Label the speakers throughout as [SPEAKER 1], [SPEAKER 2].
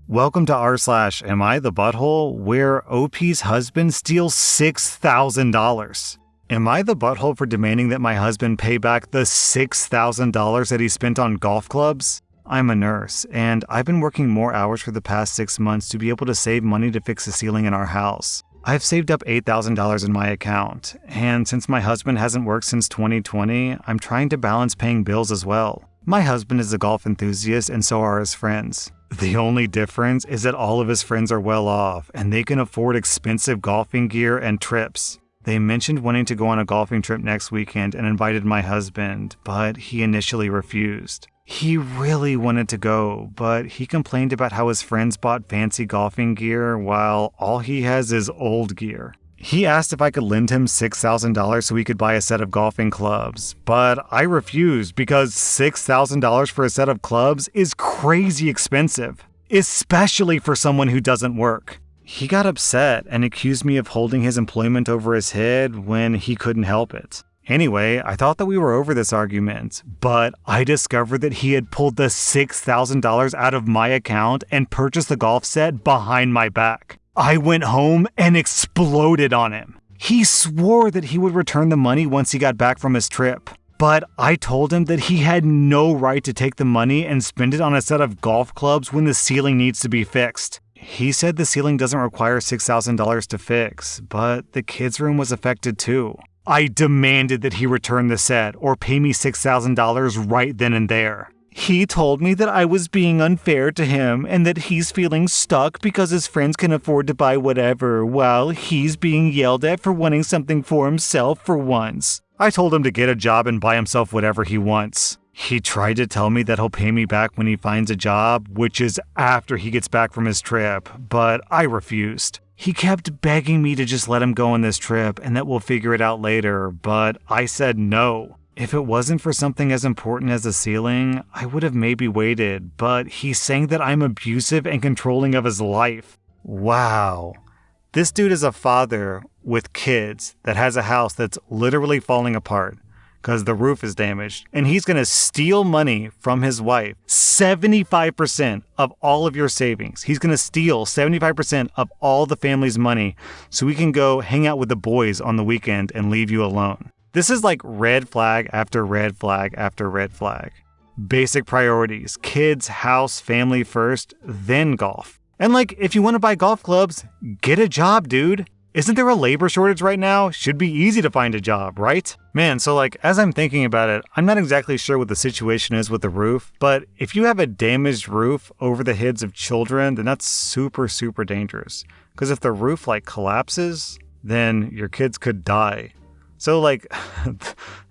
[SPEAKER 1] Welcome to rSlash AmITheButthole, where OP's husband steals $6,000. Am I the butthole for demanding that my husband pay back the $6,000 that he spent on golf clubs? I'm a nurse, and I've been working more hours for the past 6 months to be able to save money to fix the ceiling in our house. I've saved up $8,000 in my account, and since my husband hasn't worked since 2020, I'm trying to balance paying bills as well. My husband is a golf enthusiast, and so are his friends. The only difference is that all of his friends are well off, and they can afford expensive golfing gear and trips. They mentioned wanting to go on a golfing trip next weekend and invited my husband, but he initially refused. He really wanted to go, but he complained about how his friends bought fancy golfing gear while all he has is old gear. He asked if I could lend him $6,000 so he could buy a set of golfing clubs, but I refused because $6,000 for a set of clubs is crazy expensive, especially for someone who doesn't work. He got upset and accused me of holding his employment over his head when he couldn't help it. Anyway, I thought that we were over this argument, but I discovered that he had pulled the $6,000 out of my account and purchased the golf set behind my back. I went home and exploded on him. He swore that he would return the money once he got back from his trip, but I told him that he had no right to take the money and spend it on a set of golf clubs when the ceiling needs to be fixed. He said the ceiling doesn't require $6,000 to fix, but the kids' room was affected too. I demanded that he return the set or pay me $6,000 right then and there. He told me that I was being unfair to him and that he's feeling stuck because his friends can afford to buy whatever while he's being yelled at for wanting something for himself for once. I told him to get a job and buy himself whatever he wants. He tried to tell me that he'll pay me back when he finds a job, which is after he gets back from his trip, but I refused. He kept begging me to just let him go on this trip and that we'll figure it out later, but I said no. If it wasn't for something as important as the ceiling, I would have maybe waited, but he's saying that I'm abusive and controlling of his life. Wow. This dude is a father with kids that has a house that's literally falling apart because the roof is damaged, and he's going to steal money from his wife. 75% of all of your savings. He's going to steal 75% of all the family's money so he can go hang out with the boys on the weekend and leave you alone. This is like red flag after red flag after red flag. Basic priorities: kids, house, family first, then golf. And like, if you want to buy golf clubs, get a job, dude. Isn't there a labor shortage right now? Should be easy to find a job, right? Man, so like, as I'm thinking about it, I'm not exactly sure what the situation is with the roof, but if you have a damaged roof over the heads of children, then that's super, super dangerous. Because if the roof like collapses, then your kids could die. So like,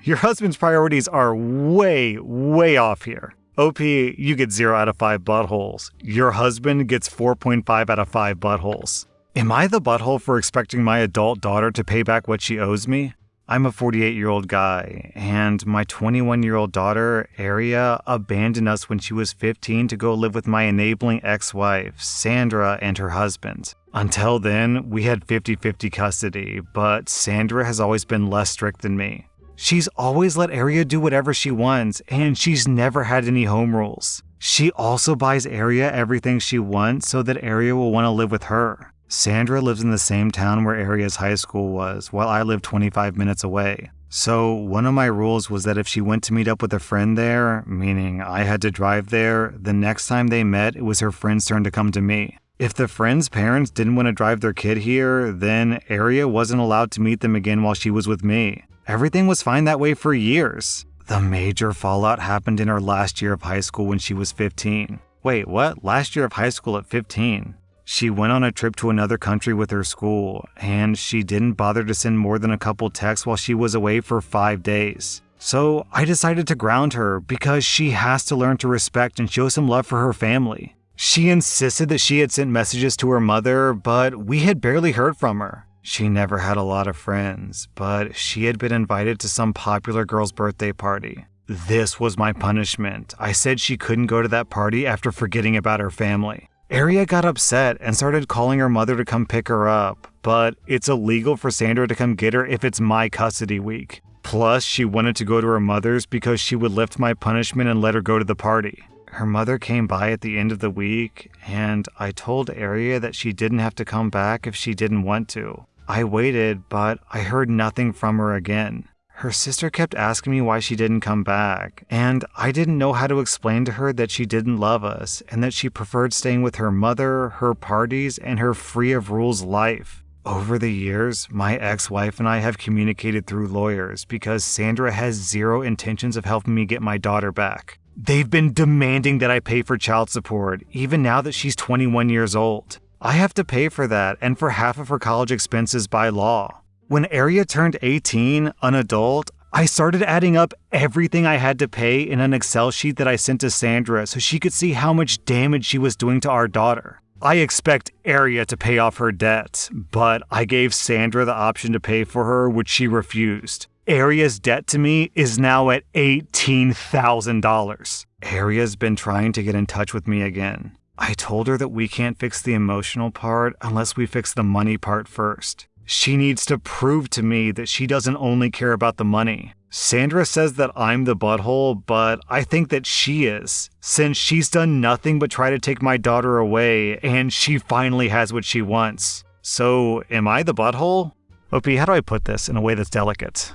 [SPEAKER 1] your husband's priorities are way, way off here. OP, you get 0 out of 5 buttholes. Your husband gets 4.5 out of 5 buttholes. Am I the butthole for expecting my adult daughter to pay back what she owes me? I'm a 48-year-old guy, and my 21-year-old daughter, AmITheA, abandoned us when she was 15 to go live with my enabling ex-wife, Sandra, and her husband. Until then, we had 50-50 custody, but Sandra has always been less strict than me. She's always let AmITheA do whatever she wants, and she's never had any home rules. She also buys AmITheA everything she wants so that AmITheA will want to live with her. Sandra lives in the same town where AmITheA's high school was, while I live 25 minutes away. So one of my rules was that if she went to meet up with a friend there, meaning I had to drive there, the next time they met, it was her friend's turn to come to me. If the friend's parents didn't want to drive their kid here, then AmITheA wasn't allowed to meet them again while she was with me. Everything was fine that way for years. The major fallout happened in her last year of high school when she was 15. Wait, what? Last year of high school at 15? She went on a trip to another country with her school, and she didn't bother to send more than a couple texts while she was away for 5 days. So I decided to ground her because she has to learn to respect and show some love for her family. She insisted that she had sent messages to her mother, but we had barely heard from her. She never had a lot of friends, but she had been invited to some popular girl's birthday party. This was my punishment. I said she couldn't go to that party after forgetting about her family. AmITheA got upset and started calling her mother to come pick her up, but it's illegal for Sandra to come get her if it's my custody week. Plus, she wanted to go to her mother's because she would lift my punishment and let her go to the party. her mother came by at the end of the week, and I told AmITheA that she didn't have to come back if she didn't want to. I waited, but I heard nothing from her again. Her sister kept asking me why she didn't come back, and I didn't know how to explain to her that she didn't love us and that she preferred staying with her mother, her parties, and her free-of-rules life. Over the years, my ex-wife and I have communicated through lawyers because Sandra has zero intentions of helping me get my daughter back. They've been demanding that I pay for child support, even now that she's 21 years old. I have to pay for that and for half of her college expenses by law. When AmITheA turned 18, an adult, I started adding up everything I had to pay in an Excel sheet that I sent to Sandra so she could see how much damage she was doing to our daughter. I expect AmITheA to pay off her debt, but I gave Sandra the option to pay for her, which she refused. AmITheA's debt to me is now at $18,000. AmITheA's been trying to get in touch with me again. I told her that we can't fix the emotional part unless we fix the money part first. She needs to prove to me that she doesn't only care about the money. Sandra says that I'm the butthole, but I think that she is, since she's done nothing but try to take my daughter away, and she finally has what she wants. So, am I the butthole? OP, how do I put this in a way that's delicate?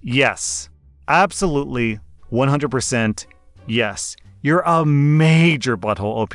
[SPEAKER 1] Yes. Absolutely. 100% yes. You're a major butthole, OP,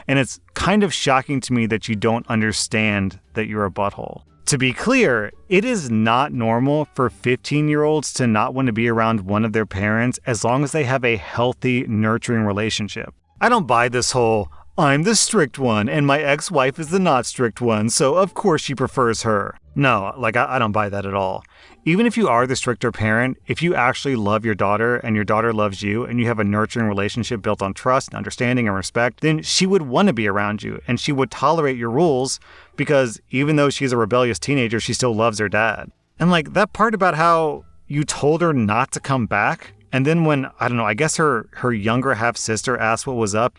[SPEAKER 1] and it's kind of shocking to me that you don't understand that you're a butthole. To be clear, it is not normal for 15-year-olds to not want to be around one of their parents as long as they have a healthy, nurturing relationship. I don't buy this whole, I'm the strict one and my ex-wife is the not strict one, so of course she prefers her. No, I don't buy that at all. Even if you are the stricter parent, if you actually love your daughter and your daughter loves you and you have a nurturing relationship built on trust and understanding and respect, then she would want to be around you and she would tolerate your rules because even though she's a rebellious teenager, she still loves her dad. And that part about how you told her not to come back, and then when, I guess her younger half-sister asked what was up,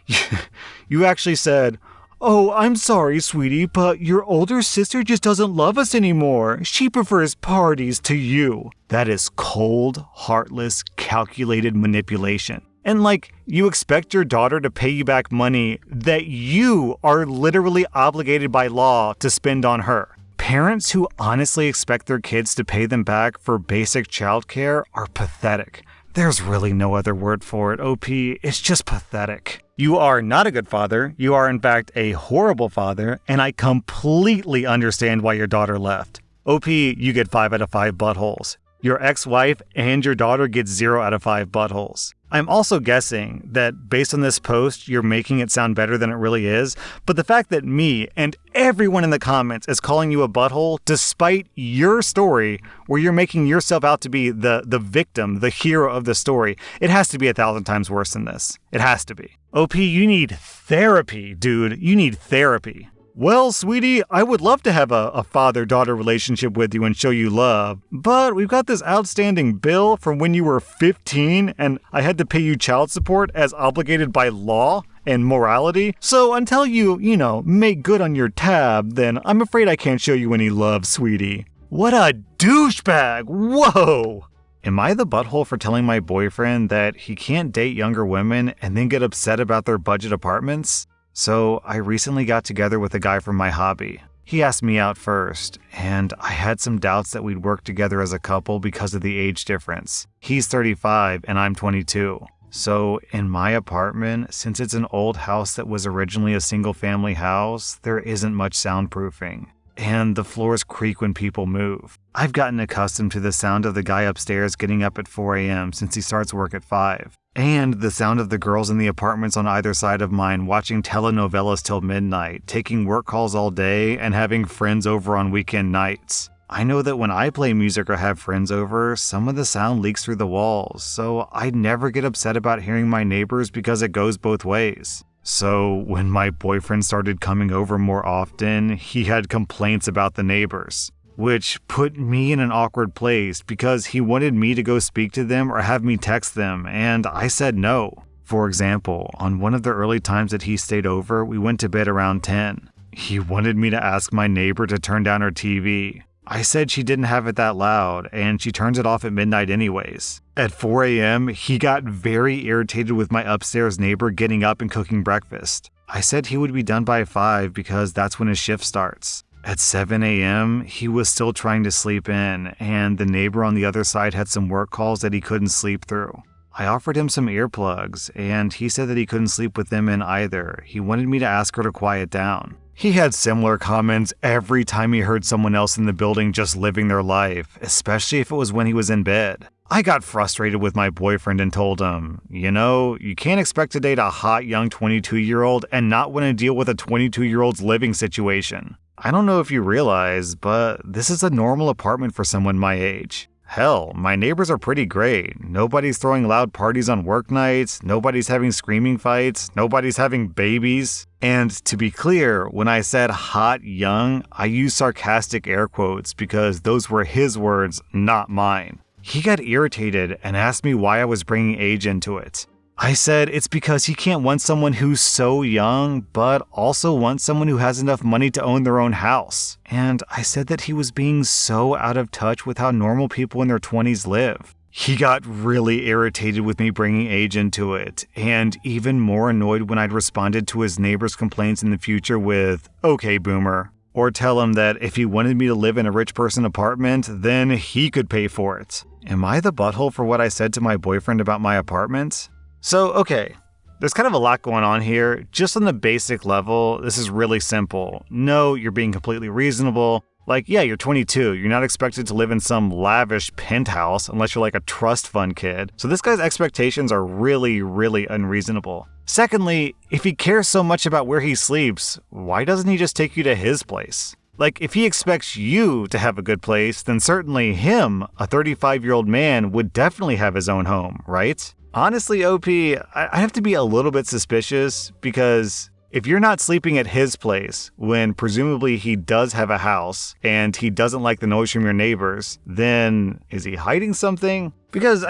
[SPEAKER 1] you actually said, "Oh, I'm sorry, sweetie, but your older sister just doesn't love us anymore. She prefers parties to you." That is cold, heartless, calculated manipulation. And you expect your daughter to pay you back money that you are literally obligated by law to spend on her. Parents who honestly expect their kids to pay them back for basic childcare are pathetic. There's really no other word for it, OP. It's just pathetic. You are not a good father. You are, in fact, a horrible father, and I completely understand why your daughter left. OP, you get 5 out of 5 buttholes. Your ex-wife and your daughter get 0 out of 5 buttholes. I'm also guessing that based on this post, you're making it sound better than it really is, but the fact that me and everyone in the comments is calling you a butthole despite your story, where you're making yourself out to be the victim, the hero of the story, it has to be 1,000 times worse than this. It has to be. OP, you need therapy, dude. You need therapy. Well, sweetie, I would love to have a father-daughter relationship with you and show you love, but we've got this outstanding bill from when you were 15 and I had to pay you child support as obligated by law and morality. So until you make good on your tab, then I'm afraid I can't show you any love, sweetie. What a douchebag! Whoa! Am I the butthole for telling my boyfriend that he can't date younger women and then get upset about their budget apartments? So I recently got together with a guy from my hobby. He asked me out first, and I had some doubts that we'd work together as a couple because of the age difference. He's 35 and I'm 22. So in my apartment, since it's an old house that was originally a single-family house, there isn't much soundproofing. And the floors creak when people move. I've gotten accustomed to the sound of the guy upstairs getting up at 4 a.m. since he starts work at 5. And the sound of the girls in the apartments on either side of mine watching telenovelas till midnight, taking work calls all day, and having friends over on weekend nights. I know that when I play music or have friends over, some of the sound leaks through the walls, so I never get upset about hearing my neighbors because it goes both ways. So when my boyfriend started coming over more often, he had complaints about the neighbors, which put me in an awkward place because he wanted me to go speak to them or have me text them, and I said no. For example, on one of the early times that he stayed over, we went to bed around 10. He wanted me to ask my neighbor to turn down her TV. I said she didn't have it that loud, and she turns it off at midnight anyways. At 4 a.m., he got very irritated with my upstairs neighbor getting up and cooking breakfast. I said he would be done by 5 because that's when his shift starts. At 7 a.m., he was still trying to sleep in, and the neighbor on the other side had some work calls that he couldn't sleep through. I offered him some earplugs, and he said that he couldn't sleep with them in either. He wanted me to ask her to quiet down. He had similar comments every time he heard someone else in the building just living their life, especially if it was when he was in bed. I got frustrated with my boyfriend and told him, you can't expect to date a hot young 22-year-old and not want to deal with a 22-year-old's living situation. I don't know if you realize, but this is a normal apartment for someone my age. Hell, my neighbors are pretty great. Nobody's throwing loud parties on work nights, nobody's having screaming fights, nobody's having babies. And to be clear, when I said hot young, I used sarcastic air quotes because those were his words, not mine. He got irritated and asked me why I was bringing age into it. I said it's because he can't want someone who's so young, but also wants someone who has enough money to own their own house. And I said that he was being so out of touch with how normal people in their 20s live. He got really irritated with me bringing age into it, and even more annoyed when I'd responded to his neighbor's complaints in the future with, "Okay, boomer." Or tell him that if he wanted me to live in a rich person apartment, then he could pay for it. Am I the butthole for what I said to my boyfriend about my apartment? So, okay, there's kind of a lot going on here. Just on the basic level, this is really simple. No, you're being completely reasonable. Like, yeah, you're 22. You're not expected to live in some lavish penthouse unless you're like a trust fund kid. So this guy's expectations are really, really unreasonable. Secondly, if he cares so much about where he sleeps, why doesn't he just take you to his place? Like, if he expects you to have a good place, then certainly him, a 35-year-old man, would definitely have his own home, right? Honestly, OP, I have to be a little bit suspicious because if you're not sleeping at his place when presumably he does have a house and he doesn't like the noise from your neighbors, then is he hiding something? Because,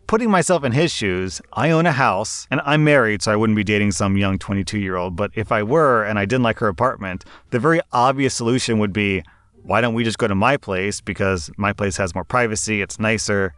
[SPEAKER 1] putting myself in his shoes, I own a house and I'm married, so I wouldn't be dating some young 22-year-old. But if I were and I didn't like her apartment, the very obvious solution would be, why don't we just go to my place? Because my place has more privacy, it's nicer,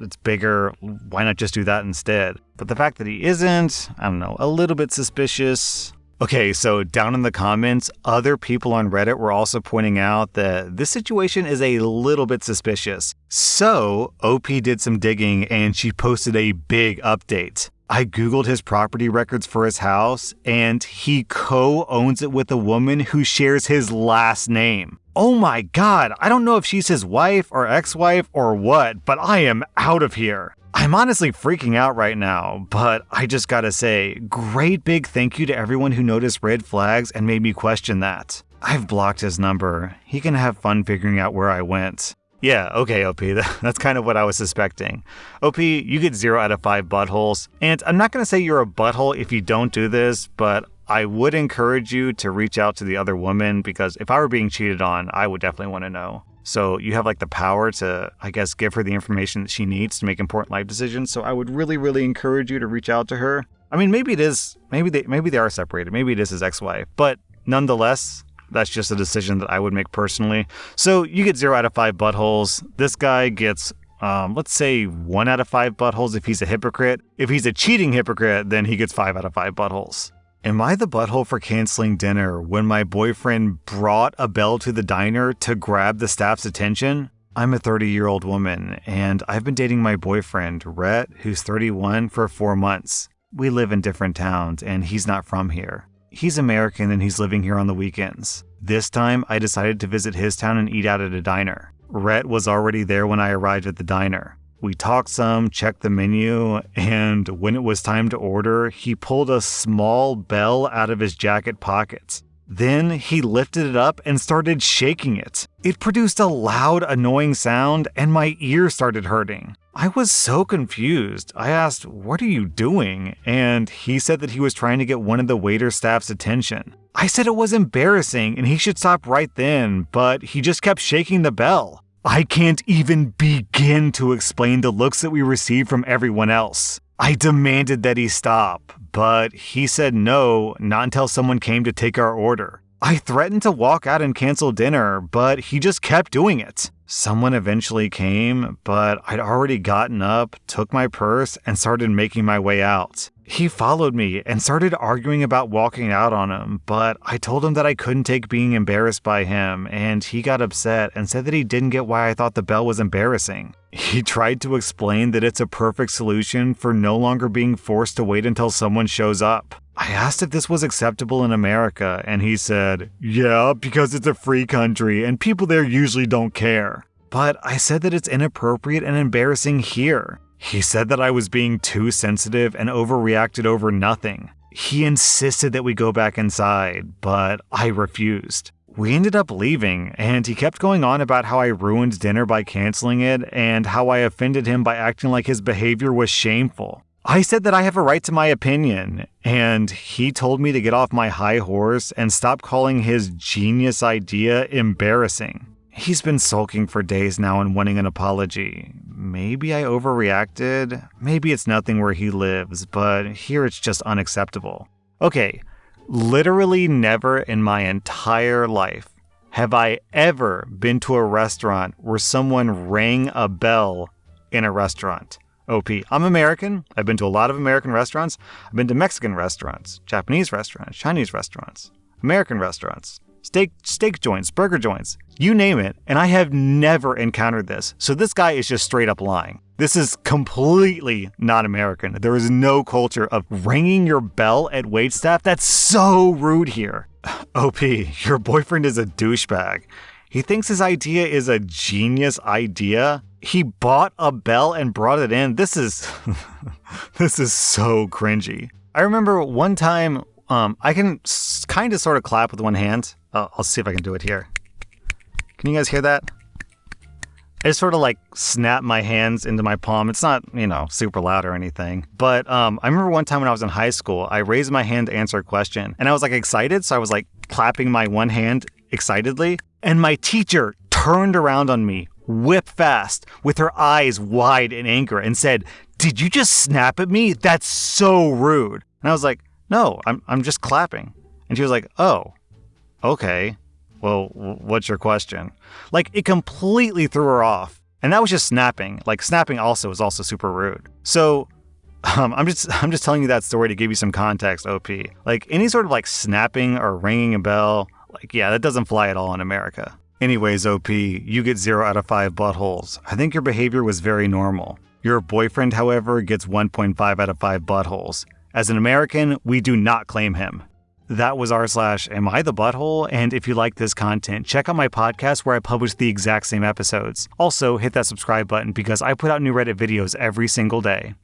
[SPEAKER 1] it's bigger, why not just do that instead? But the fact that he isn't, a little bit suspicious. Okay, so down in the comments, other people on Reddit were also pointing out that this situation is a little bit suspicious. So, OP did some digging and she posted a big update. I googled his property records for his house, and he co-owns it with a woman who shares his last name. Oh my god, I don't know if she's his wife or ex-wife or what, but I am out of here. I'm honestly freaking out right now, but I just gotta say, great big thank you to everyone who noticed red flags and made me question that. I've blocked his number. He can have fun figuring out where I went. Yeah, okay, OP, that's kind of what I was suspecting. OP, you get 0 out of 5 buttholes, and I'm not going to say you're a butthole if you don't do this, but I would encourage you to reach out to the other woman, because if I were being cheated on, I would definitely want to know. So you have the power to, give her the information that she needs to make important life decisions, so I would really, really encourage you to reach out to her. Maybe it is, maybe they are separated, maybe it is his ex-wife, but nonetheless, that's just a decision that I would make personally. So you get 0 out of 5 buttholes. This guy gets, let's say 1 out of 5 buttholes if he's a hypocrite. If he's a cheating hypocrite, then he gets 5 out of 5 buttholes. Am I the butthole for canceling dinner when my boyfriend brought a bell to the diner to grab the staff's attention? I'm a 30-year-old woman, and I've been dating my boyfriend, Rhett, who's 31, for 4 months. We live in different towns, and he's not from here. He's American and he's living here on the weekends. This time, I decided to visit his town and eat out at a diner. Rhett was already there when I arrived at the diner. We talked some, checked the menu, and when it was time to order, he pulled a small bell out of his jacket pockets. Then he lifted it up and started shaking it. It produced a loud, annoying sound, and my ear started hurting. I was so confused. I asked, "What are you doing?" And he said that he was trying to get one of the waiter staff's attention. I said it was embarrassing and he should stop right then, but he just kept shaking the bell. I can't even begin to explain the looks that we received from everyone else. I demanded that he stop, but he said no, not until someone came to take our order. I threatened to walk out and cancel dinner, but he just kept doing it. Someone eventually came, but I'd already gotten up, took my purse, and started making my way out. He followed me and started arguing about walking out on him, but I told him that I couldn't take being embarrassed by him, and he got upset and said that he didn't get why I thought the bell was embarrassing. He tried to explain that it's a perfect solution for no longer being forced to wait until someone shows up. I asked if this was acceptable in America, and he said, "Yeah, because it's a free country and people there usually don't care." But I said that it's inappropriate and embarrassing here. He said that I was being too sensitive and overreacted over nothing. He insisted that we go back inside, but I refused. We ended up leaving, and he kept going on about how I ruined dinner by canceling it and how I offended him by acting like his behavior was shameful. I said that I have a right to my opinion, and he told me to get off my high horse and stop calling his genius idea embarrassing. He's been sulking for days now and wanting an apology. Maybe I overreacted. Maybe it's nothing where he lives, but here it's just unacceptable. Okay, literally never in my entire life have I ever been to a restaurant where someone rang a bell in a restaurant. OP. I'm American. I've been to a lot of American restaurants. I've been to Mexican restaurants, Japanese restaurants, Chinese restaurants, American restaurants, steak joints, burger joints, you name it, and I have never encountered this. So this guy is just straight up lying. This is completely not American. There is no culture of ringing your bell at waitstaff. That's so rude here. OP, your boyfriend is a douchebag. He thinks his idea is a genius idea. He bought a bell and brought it in. This is this is so cringy. I remember one time, I can kind of sort of clap with one hand. I'll see if I can do it here. Can you guys hear that? I just sort of like snap my hands into my palm. It's not, super loud or anything. But I remember one time when I was in high school, I raised my hand to answer a question. And I was like excited, so I was like clapping my one hand excitedly. And my teacher turned around on me, whip fast, with her eyes wide in anger and said, "Did you just snap at me? That's so rude." And I was like, "No, I'm just clapping." And she was like, "Oh, okay. Well, what's your question?" Like, it completely threw her off. And that was just snapping. Like, snapping also is also super rude. So, I'm just telling you that story to give you some context, OP. Like, any sort of like snapping or ringing a bell, like, yeah, that doesn't fly at all in America. Anyways, OP, you get 0 out of 5 buttholes. I think your behavior was very normal. Your boyfriend, however, gets 1.5 out of 5 buttholes. As an American, we do not claim him. That was rSlash AmITheButthole, and if you like this content, check out my podcast where I publish the exact same episodes. Also, hit that subscribe button because I put out new Reddit videos every single day.